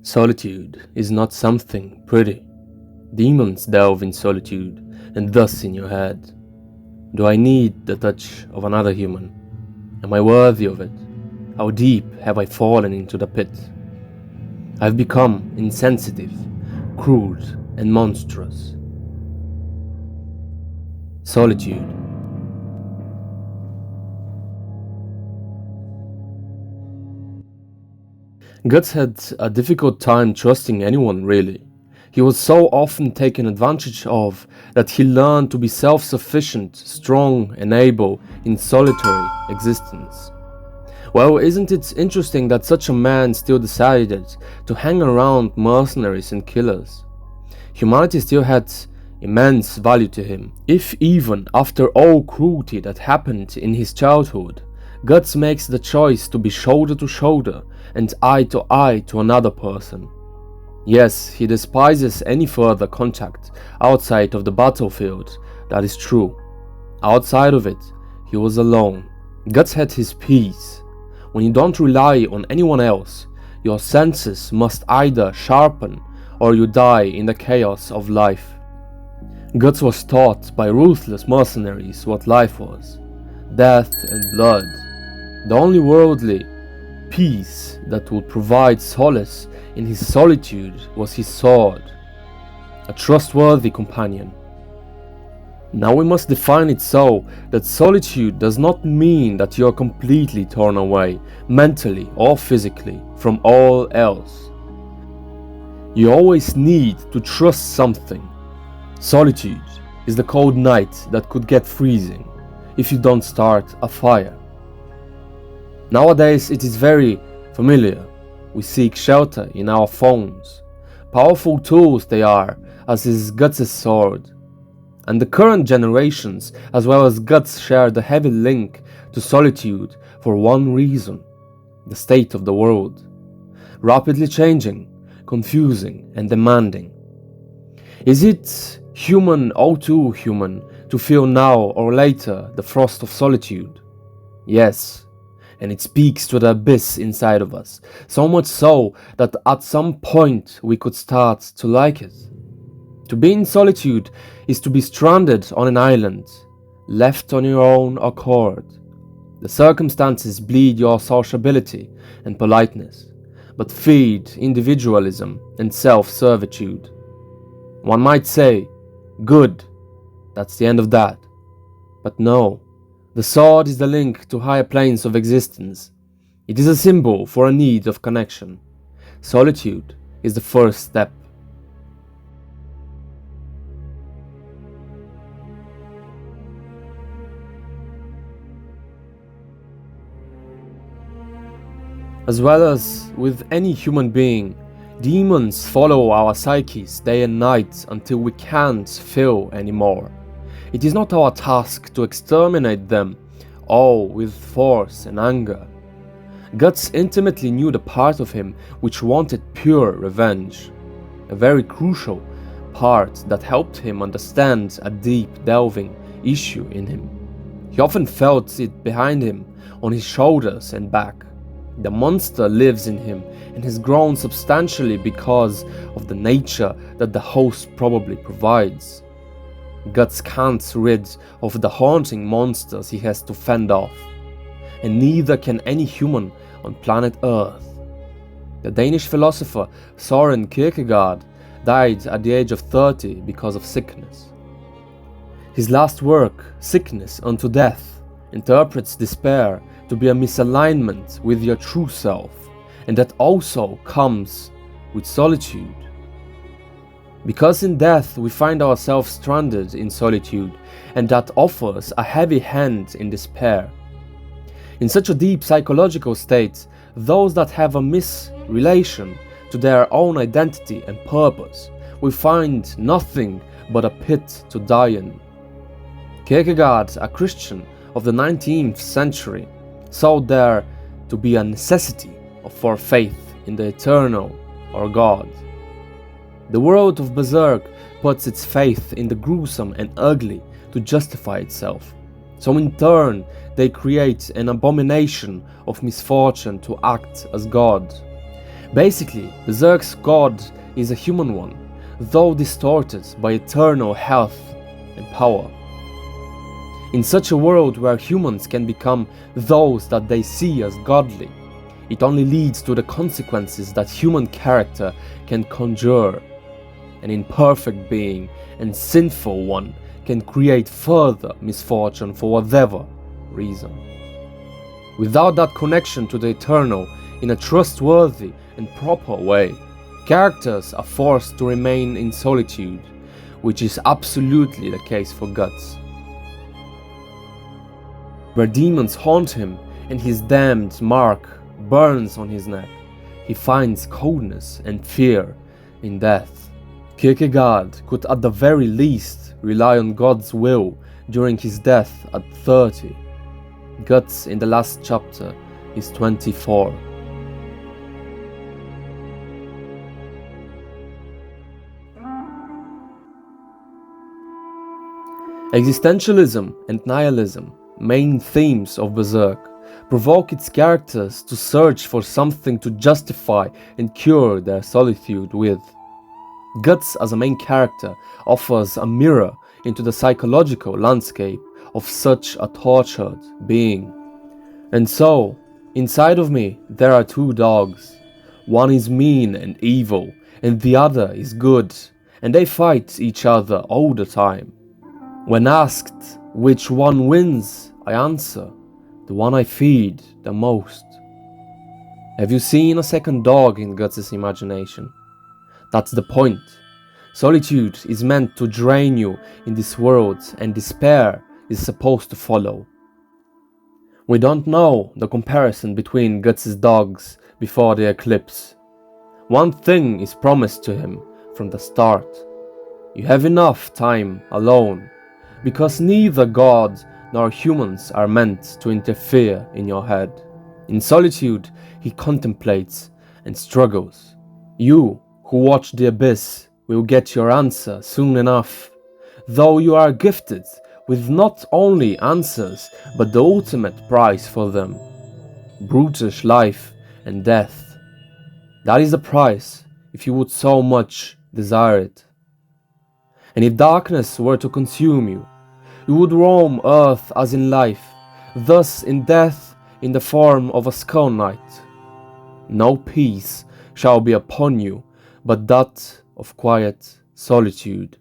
Solitude is not something pretty. Demons delve in solitude, and thus in your head. Do I need the touch of another human? Am I worthy of it? How deep have I fallen into the pit? I've become insensitive, crude, and monstrous. Solitude. Guts had a difficult time trusting anyone, really. He was so often taken advantage of that he learned to be self-sufficient, strong, and able in solitary existence. Well, isn't it interesting that such a man still decided to hang around mercenaries and killers? Humanity still had immense value to him, if even after all cruelty that happened in his childhood, Guts makes the choice to be shoulder to shoulder and eye to another person. Yes, he despises any further contact outside of the battlefield, that is true. Outside of it, he was alone. Guts had his peace. When you don't rely on anyone else, your senses must either sharpen or you die in the chaos of life. Guts was taught by ruthless mercenaries what life was: death and blood. The only worldly peace that would provide solace in his solitude was his sword, a trustworthy companion. Now we must define it so that solitude does not mean that you are completely torn away, mentally or physically, from all else. You always need to trust something. Solitude is the cold night that could get freezing if you don't start a fire. Nowadays it is very familiar. We seek shelter in our phones. Powerful tools they are, as is Guts' sword. And the current generations, as well as Guts, share the heavy link to solitude for one reason: the state of the world. Rapidly changing, confusing, and demanding. Is it human, all too human, to feel now or later the frost of solitude? Yes. And it speaks to the abyss inside of us, so much so that at some point we could start to like it. To be in solitude is to be stranded on an island, left on your own accord. The circumstances bleed your sociability and politeness, but feed individualism and self-servitude. One might say, good, that's the end of that. But no. The sword is the link to higher planes of existence. It is a symbol for a need of connection. Solitude is the first step. As well as with any human being, demons follow our psyches day and night until we can't feel anymore. It is not our task to exterminate them all with force and anger. Guts intimately knew the part of him which wanted pure revenge, a very crucial part that helped him understand a deep delving issue in him. He often felt it behind him, on his shoulders and back. The monster lives in him and has grown substantially because of the nature that the host probably provides. Guts can't rid of the haunting monsters he has to fend off, and neither can any human on planet Earth. The Danish philosopher Søren Kierkegaard died at the age of 30 because of sickness. His last work, Sickness unto Death, interprets despair to be a misalignment with your true self, and that also comes with solitude. Because in death we find ourselves stranded in solitude, and that offers a heavy hand in despair. In such a deep psychological state, those that have a misrelation to their own identity and purpose will find nothing but a pit to die in. Kierkegaard, a Christian of the 19th century, saw there to be a necessity for faith in the eternal or God. The world of Berserk puts its faith in the gruesome and ugly to justify itself. So in turn, they create an abomination of misfortune to act as God. Basically, Berserk's god is a human one, though distorted by eternal health and power. In such a world where humans can become those that they see as godly, it only leads to the consequences that human character can conjure. An imperfect being and sinful one can create further misfortune for whatever reason. Without that connection to the eternal in a trustworthy and proper way, characters are forced to remain in solitude, which is absolutely the case for Guts. Where demons haunt him and his damned mark burns on his neck, he finds coldness and fear in death. Kierkegaard could at the very least rely on God's will during his death at 30. Guts in the last chapter is 24. Existentialism and nihilism, main themes of Berserk, provoke its characters to search for something to justify and cure their solitude with. Guts as a main character offers a mirror into the psychological landscape of such a tortured being. And so, inside of me there are two dogs. One is mean and evil, and the other is good, and they fight each other all the time. When asked which one wins, I answer, the one I feed the most. Have you seen a second dog in Guts' imagination? That's the point. Solitude is meant to drain you in this world, and despair is supposed to follow. We don't know the comparison between Guts' dogs before the eclipse. One thing is promised to him from the start. You have enough time alone, because neither God nor humans are meant to interfere in your head. In solitude, he contemplates and struggles. You who watch the abyss will get your answer soon enough, though you are gifted with not only answers but the ultimate prize for them: brutish life and death. That is the price if you would so much desire it. And if darkness were to consume you, you would roam earth as in life, thus in death in the form of a skull knight. No peace shall be upon you but that of quiet solitude.